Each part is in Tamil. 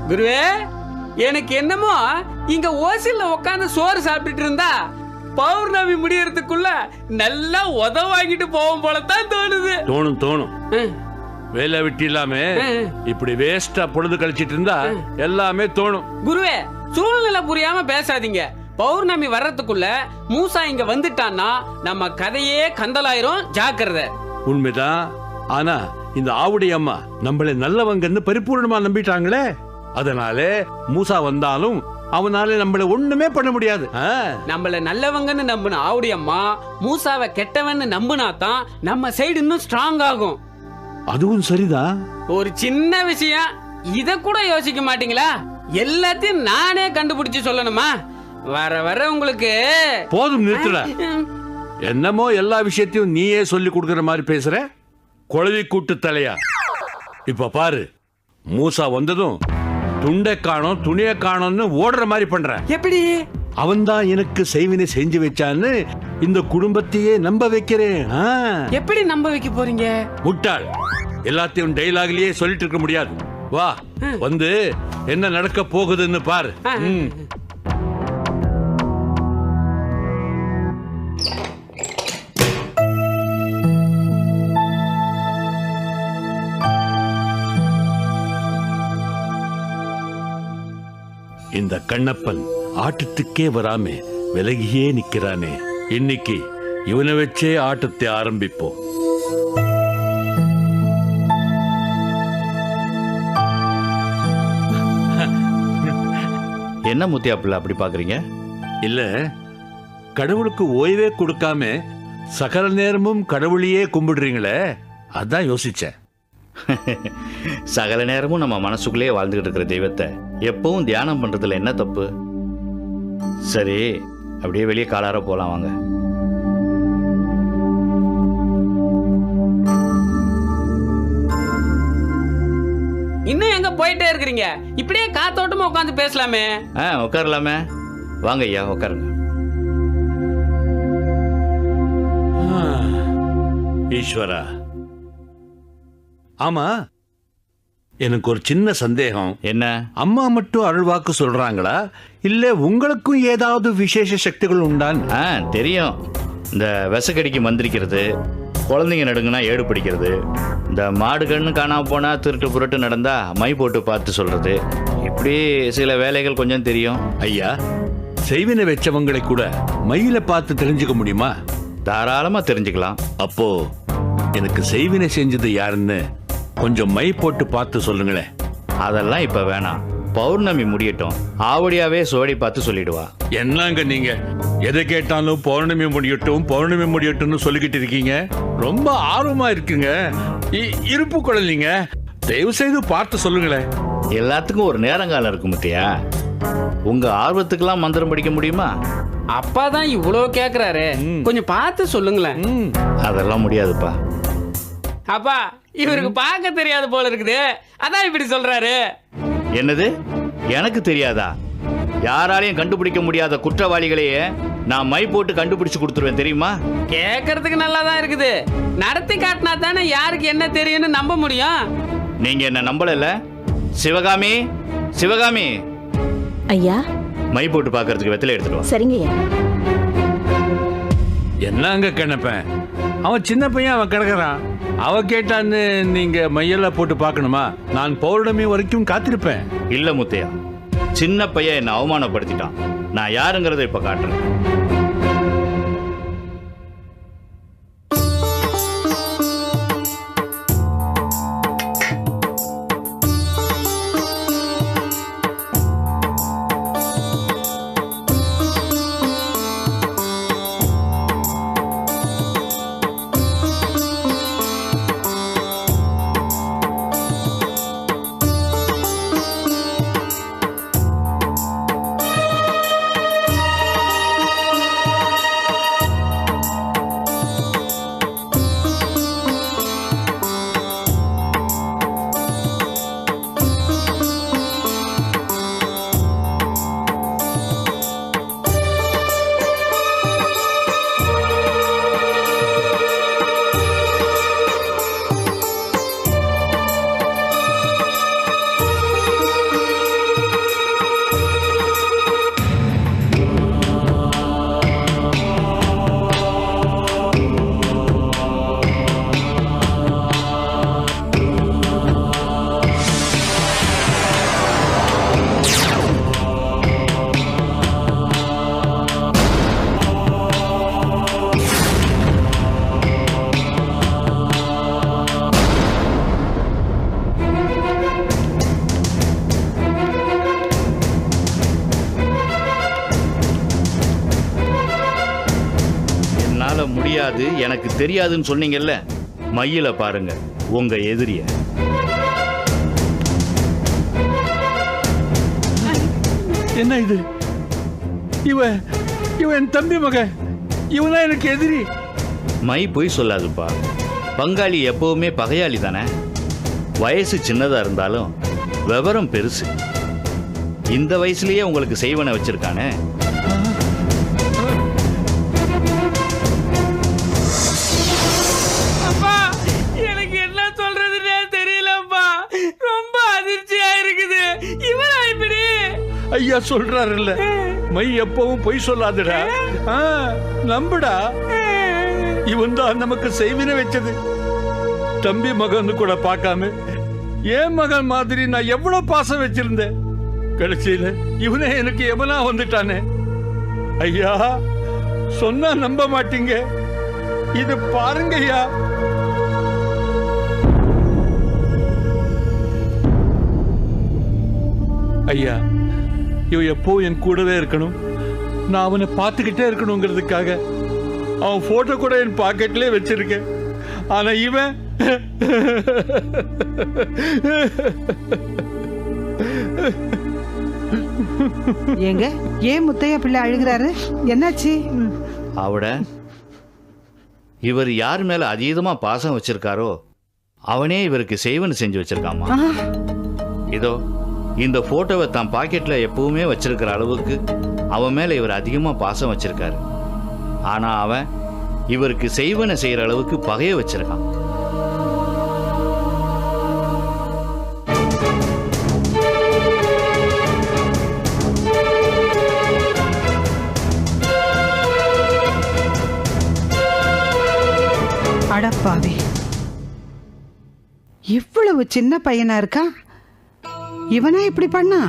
குருவே, எனக்கு என்னமோ இங்க ஓசில உட்காந்து சோறு சாப்பிட்டுட்டு இருந்தா பௌர்ணமி முடியறதுக்குள்ள நல்லா உதவாங்கிட்டு போவோம் போலத்தான் தோணுது. தோணும் வேலை விட்டு இல்லாம இப்படி வேஸ்டா பொழுது கழிச்சிட்டு இருந்தா எல்லாமே தோணும். குருவே, சூழ்நிலை புரியாம பேசாதீங்க. பௌர்ணமி வர்றதுக்குள்ள மூசா இங்க வந்துட்டான்னா நம்ம கதையே கந்தலாயிரும். ஜாக்கிரதை. உண்மைதான். ஆனா இந்த ஆவுடைய அம்மா நம்மள நல்லவங்கன்னு பரிபூர்ணமா நம்பிட்டாங்களே, அதனால மூசா வந்தாலும் அவனால நம்மள ஒண்ணுமே பண்ண முடியாது. நம்மள நல்லவங்கன்னு நம்பின ஆவுடைய அம்மா மூசாவை கெட்டவன்னு நம்பினாதான் நம்ம சைடு இன்னும் ஸ்ட்ராங் ஆகும். அதுவும் சரிதான். ஒரு சின்ன விஷயம், இத கூட யோசிக்க மாட்டீங்களா? எல்லாத்தையும் நானே கண்டுபிடிச்சு சொல்லணுமா? வர வர உங்களுக்கு போதும், நிறுத்துற. என்னமோ எல்லா விஷயத்தையும் நீயே சொல்லி கொடுக்கற மாதிரி பேசுற. குழவி கூட்டு தலையா. இப்ப பாரு, மூசா வந்ததும் துண்டை காணோம் துணியை காணோம்னு ஓடுற மாதிரி பண்ற. எப்படி? அவன்தான் எனக்கு செய்வினை செஞ்சு வச்சான்னு இந்த குடும்பத்தையே நம்ப வைக்கிறேன். எப்படி நம்ப வைக்க போறீங்க? முட்டாள், எல்லாத்தையும் டைலாக்லயே சொல்லிட்டு இருக்க முடியாது. வா, வந்து என்ன நடக்க போகுதுன்னு பாரு. இந்த கண்ணப்பன் ஆட்டத்துக்கே வராம விலகியே நிக்கிறானே. இன்னைக்கு இவனை வச்சே ஆட்டத்தை ஆரம்பிப்போம். என்ன முத்தியாப்புல அப்படி பாக்குறீங்க? இல்ல, கடவுளுக்கு ஓய்வே கொடுக்காம சகல நேரமும் கடவுளையே கும்பிடுறீங்களே, அதான் யோசிச்சேன். சகல நேரமும் நம்ம மனசுக்குள்ளே வாழ்ந்துகிட்டு இருக்கிற தெய்வத்தை எப்பவும் தியானம் பண்றதுல என்ன தப்பு? சரி, அப்படியே வெளியே காலார போலாம் வாங்க. இன்னும் எங்க போயிட்டே இருக்கிறீங்க? இப்படியே காத்தோட்டமா உட்காந்து பேசலாமே. உட்காரலாமே. வாங்க ஐயா, உட்காருங்க. ஈஸ்வரா, ஆமா, எனக்கு ஒரு சின்ன சந்தேகம். என்ன? அம்மா மட்டும் அருள்வாக்கு சொல்றாங்களா, இல்ல உங்களுக்கும் ஏதாவது விசேஷ சக்திகள் உண்டான்னு? தெரியும். இந்த விசக்கடிக்கு மந்திரிக்கிறது, குழந்தைங்க நடுங்கன்னா ஏடு பிடிக்கிறது, இந்த மாடு கண்ணு காணாம போனா திருட்டு புரட்டு நடந்தா மை போட்டு பார்த்து சொல்றது, இப்படி சில வேலைகள் கொஞ்சம் தெரியும். ஐயா, செய்வினை வச்சவங்களை கூட மயில பார்த்து தெரிஞ்சுக்க முடியுமா? தாராளமா தெரிஞ்சுக்கலாம். அப்போ எனக்கு செய்வினை செஞ்சது யாருன்னு கொஞ்சம் மை போட்டு பார்த்து சொல்லுங்களேன். அதெல்லாம் இப்ப வேணாம், பௌர்ணமி முடியட்டும், ஆவடியாவே சோடி பார்த்து சொல்லிடுவா. என்னங்க நீங்க எதை கேட்டாலும் பௌர்ணமி முடியட்டும்னு சொல்லிக்கிட்டு இருக்கீங்க. ரொம்ப ஆர்வமா இருக்குங்க. இருப்பு குழந்தைங்க, தயவு செய்து பார்த்து சொல்லுங்களேன். எல்லாத்துக்கும் ஒரு நேரங்காலம் இருக்கு முத்தியா. உங்க ஆர்வத்துக்கெல்லாம் மந்திரம் படிக்க முடியுமா? அப்பா தான் இவ்வளவு கேக்குறாரு, கொஞ்சம் பார்த்து சொல்லுங்களேன். அதெல்லாம் முடியாதுப்பா. அப்பா, இவருக்கு பார்க்க தெரியாது போல இருக்குது, அதான் இப்படி சொல்றாரு. என்னது? எனக்கு தெரியாதா? யாராலையும் கண்டுபிடிக்க முடியாத குற்றவாளிகளையே நான் மை போட்டு கண்டுபிடிச்சு கொடுத்துருவேன், தெரியுமா? கேட்கறதுக்கு நல்லா தான் இருக்குது, நடத்தி காட்டினா தானே யாருக்கு என்ன தெரியும்னு நம்ப முடியும். நீங்க என்ன நம்பல? சிவகாமி, சிவகாமி ஐயா, மை போட்டு பார்க்கறதுக்கு வெத்தலை எடுத்துட்டு வா. சரிங்க ஐயா. என்னங்க கண்ணப்பன், அவன் சின்ன பையன், அவன் கிடக்குறான். அவ கேட்டான்னு நீங்க மையெல்லாம் போட்டு பார்க்கணுமா? நான் பௌர்ணமி வரைக்கும் காத்திருப்பேன். இல்ல முத்தையா, சின்ன பையன் என்ன அவமானப்படுத்திட்டான். நான் யாருங்கிறத இப்ப காட்டுறேன். முடியாது, எனக்கு தெரியாதுன்னு சொன்னீங்கல்ல, மையில பாருங்க உங்க எதிரிய. என்ன இது? இவன் என் தம்பி மகன், இவனா எனக்கு எதிரி. மை பொய் சொல்லாதுப்பா. பங்காளி எப்பவுமே பகையாளி தானே. வயசு சின்னதா இருந்தாலும் விவரம் பெருசு. இந்த வயசுலயே உங்களுக்கு செய்வனை வச்சிருக்கானே. அப்பா, எனக்கு என்ன சொல்றதுன்னே தெரியலப்பா. ரொம்ப அதிர்ச்சியா இருக்குது. இவரா இப்படி? ஐயா சொல்றாருல்ல, மை எப்பவும் பொய் சொல்லாதுடா. நம்புடா. இவன் தான் நமக்கு செய்வினை வச்சது. தம்பி மகன் கூட பார்க்காம என் மகன் மாதிரி நான் எவ்வளவு பாசம் வச்சிருந்தேன். கடைசியில இவனே எனக்கு எவனா வந்துட்டானே. ஐயா சொன்னா நம்ப மாட்டீங்க, இது பாருங்க ஐயா. ஐயா, இவன் எப்போ என் கூடவே இருக்கணும், நான் அவனை பார்த்துக்கிட்டே இருக்கணுங்கிறதுக்காக அவன் போட்டோ கூட என் பாக்கெட்லயே வச்சிருக்கேன். ஆனா இவன் ஏங்க, ஏன் முத்தையா பிள்ளை அழுகிறாரு? என்னாச்சு? அவட இவர் யார் மேல அதீதமா பாசம் வச்சிருக்காரோ அவனே இவருக்கு செய்வனை செஞ்சு வச்சிருக்காமா. இதோ இந்த போட்டோவை தான் பாக்கெட்ல எப்பவுமே வச்சிருக்கிற அளவுக்கு அவன் மேல இவர் அதிகமா பாசம் வச்சிருக்காரு. ஆனா அவன் இவருக்கு செய்வனை செய்யற அளவுக்கு பகைய வச்சிருக்கான். அடப்பாவி, இவ்வளவு சின்ன பையனா இருக்கா? இவனா இப்படி பண்ணா?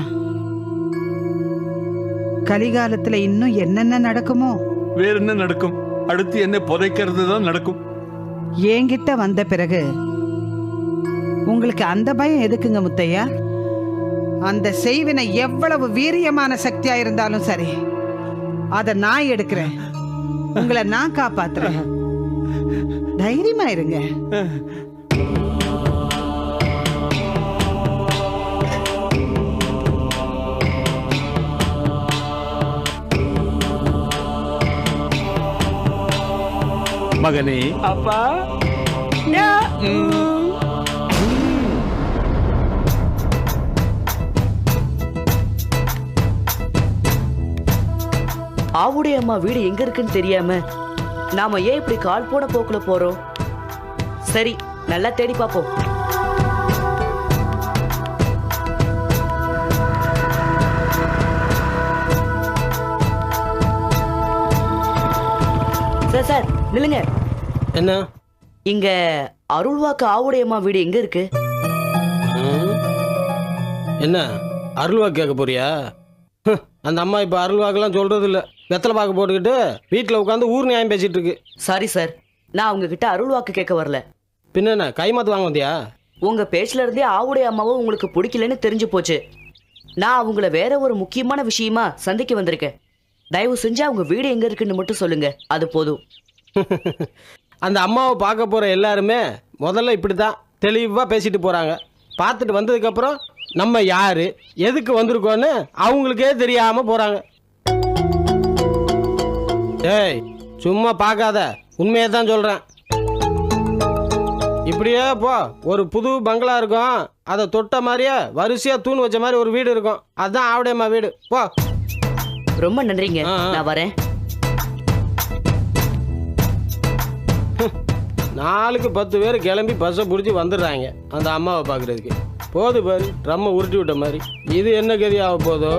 கலிகாலத்துல இன்னும் என்னென்ன நடக்குமோ? வேற என்ன நடக்கும்? அடுத்து என்ன புதைக்கிறது தான் நடக்கும். என்கிட்ட வந்த பிறகு உங்களுக்கு அந்த பயம் எதுக்குங்க முத்தையா? அந்த செய்வினை எவ்வளவு வீரியமான சக்தியா இருந்தாலும் சரி, அத நான் எடுக்கிறேன். உங்களை நான் காப்பாத்துறேன். தைரியமா இருங்க. மகனே. அப்பா, ஆவுடைய அம்மா வீடு எங்க இருக்குன்னு தெரியாம நாம ஏன் இப்படி கால் போன போக்குல போறோம்? சரி, நல்லா தேடி பாப்போம். சார் சார் நில்லுங்க. என்ன? இங்க அருள்வாக்கு ஆவுடைய அம்மா வீடு எங்க இருக்கு? என்ன அருள்வாக்கு கேட்க போறியா? அந்த அம்மா இப்ப அருள்வாக்கெல்லாம் சொல்றது இல்ல. வெத்தலை பாக்கு போட்டுக்கிட்டு வீட்டுல உட்காந்து ஊர் நியாயம் பேசிட்டு இருக்கு. சாரி சார், நான் உங்க கிட்ட அருள்வாக்கு கேட்க வரல. பின்ன என்ன கைமாத்து வாங்க வந்தியா? உங்க பேச்சுல இருந்தே ஆவுடைய அம்மாவும் உங்களுக்கு பிடிக்கலன்னு தெரிஞ்சு போச்சு. நான் அவங்கள வேற ஒரு முக்கியமான விஷயமா சந்திக்க வந்திருக்கேன். தயவு செஞ்சு அவங்க வீடு எங்க இருக்குன்னு மட்டும் சொல்லுங்க, அது போதும். அந்த அம்மாவை பார்க்க போற எல்லாருமே முதல்ல இப்படித்தான் தெளிவா பேசிட்டு போறாங்க. பார்த்துட்டு வந்ததுக்கு அப்புறம் நம்ம யாரு எதுக்கு வந்திருக்கோன்னு அவங்களுக்கே தெரியாம போறாங்க. ஏய், சும்மா பார்க்காத, உண்மையை தான் சொல்றேன். இப்படியே போ, ஒரு புது பங்களா இருக்கும், அதை தொட்ட மாதிரியே வரிசையா தூண் வச்ச மாதிரி ஒரு வீடு இருக்கும். அதுதான் ஆவுடையம்மா வீடு. போ. ரொம்ப நன்றிங்க, நான் வரேன். நாளுக்கு 10 பேர் கிளம்பி பஸ்ஸை பிடிச்சி வந்துடுறாங்க அந்த அம்மாவை பார்க்குறதுக்கு. போது பாரு, ட்ரம்மை உருட்டி விட்ட மாதிரி. இது என்ன கதி ஆக போதோ?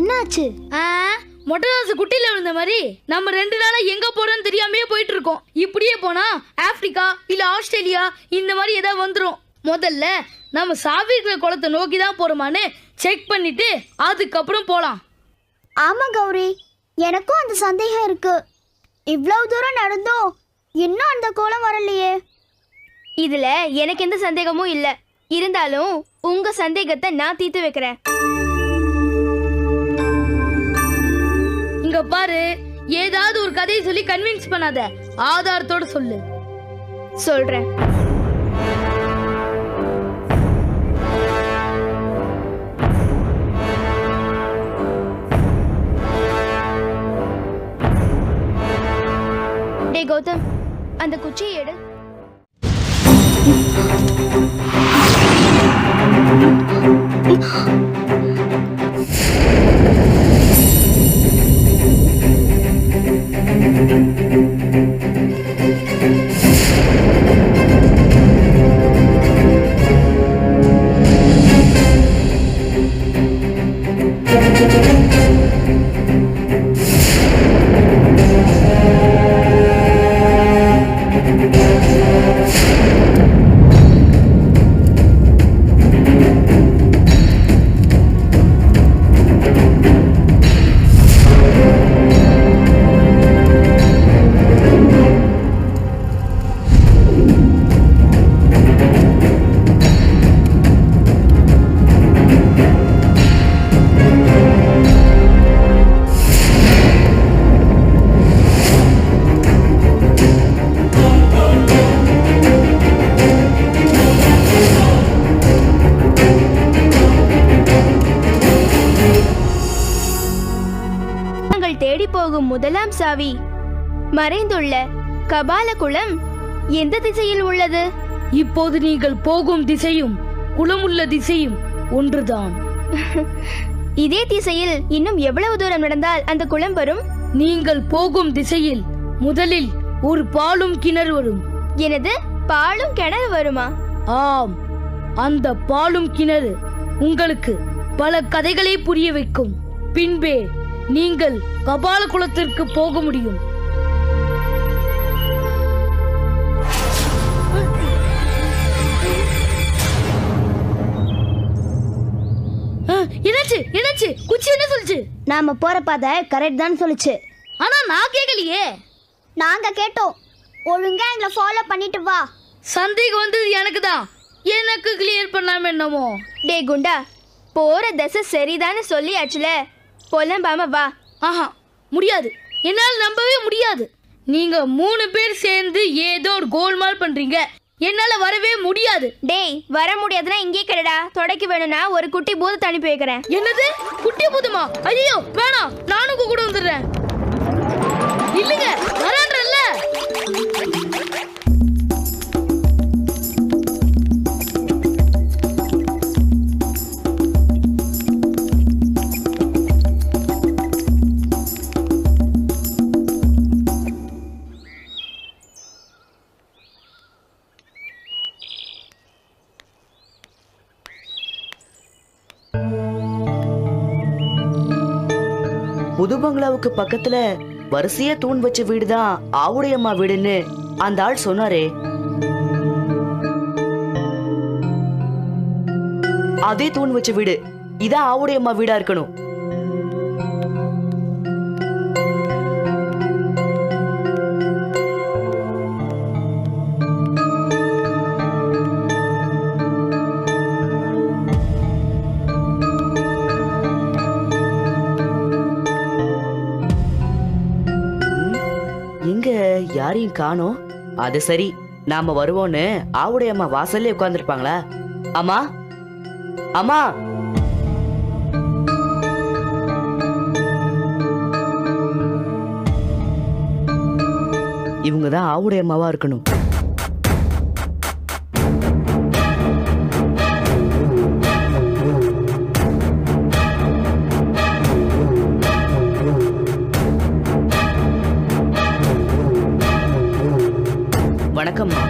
என்னாச்சு? மொட்டராசு குட்டில விழுந்த மாதிரி நம்ம 2 நாளா எங்க போறோம்னு தெரியாமயே போயிட்டு இருக்கோம். இப்படியே போனா ஆப்பிரிக்கா இல்ல ஆஸ்திரேலியா இந்த மாதிரி ஏதாவது வந்துரும். முதல்ல நம்ம சாவிக்கிற குளத்தை நோக்கி தான் போறோமான்னு செக் பண்ணிட்டு அதுக்கப்புறம் போலாம். ஆமா கௌரி, எனக்கும் அந்த சந்தேகம் இருக்கு. இவ்வளவு தூரம் நடந்தோம், இன்னும் அந்த கோலம் வரலையே. இதுல எனக்கு எந்த சந்தேகமும் இல்ல. இருந்தாலும் உங்க சந்தேகத்தை நான் தீர்த்து வைக்கிறேன். இங்க பாரு, ஏதாவது ஒரு கதையை சொல்லி கன்வின்ஸ் பண்ணாத, ஆதாரத்தோட சொல்லு. சொல்றேன். டே கௌதம், அந்த குச்சியை எடு. தேடி போகும் முதலாம் சாவி மறைந்துள்ள கபால குளம் எந்த திசையில் உள்ளது? இப்போது நீங்கள் போகும் திசையும் குளமுள்ள திசையும் ஒன்றுதான். இதே திசையில் இன்னும் எவ்வளவு தூரம் நடந்தால் அந்த குளம் வரும்? நீங்கள் போகும் திசையில் முதலில் ஒரு பாலும் கிணறு வரும். எனது பாலும் கிணறு வருமா? ஆம், அந்த பாலும் கிணறு உங்களுக்கு பல கதைகளை புரிய வைக்கும். பின்பே நீங்கள் கபால குளத்திற்கு போக முடியும். என்னாச்சு? குச்சி என்ன சொல்லுச்சு? நாம போற பாதை கரெக்ட் தான் சொல்லுச்சு. ஆனா நான் கேட்கலையே. நாங்க கேட்டோம். ஒழுங்கா எங்களை ஃபாலோ பண்ணிட்டு வா. சந்தேகம் வந்தது எனக்கு தான். எனக்கு கிளியர் பண்ணாம என்னமோ. டே குண்டா, போற தசை சரிதான்னு சொல்லியாச்சுல, புலம்பாம வா. ஆஹா, முடியாது. என்னால் நம்பவே முடியாது. நீங்க 3 பேர் சேர்ந்து ஏதோ ஒரு கோல்மால் பண்றீங்க. என்னால வரவே முடியாது. டேய், வர முடியாதுன்னா இங்கே கிடடா. தொடக்கி வேணும்னா ஒரு குட்டி பூதத்தை அனுப்பி வைக்கிறேன். என்னது? குட்டி பூதமா? ஐயோ வேணாம், நானும் கூட வந்துடுறேன். இல்லைங்க, வரான்றல்ல. புது பங்களாவுக்கு பக்கத்துல வரிசையா தூண் வச்ச வீடுதான் ஆவுடையம்மா வீடுன்னு அந்த ஆள் சொன்னாரே. அதே தூண் வச்ச வீடு இதான் ஆவுடையம்மா வீடா இருக்கணும். எங்க யாரையும் காணோம். அது சரி, நாம வருவோன்னு ஆவுடையம்மா வாசல்ல உட்கார்ந்துருப்பாங்களா? அம்மா, அம்மா, இவங்கதான் ஆவுடையம்மாவா இருக்கணும். வணக்கம்மா.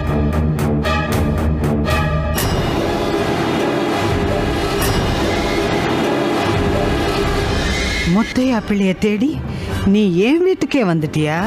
முத்தையா பிள்ளைய தேடி நீ என் வீட்டுக்கே வந்துட்டியா?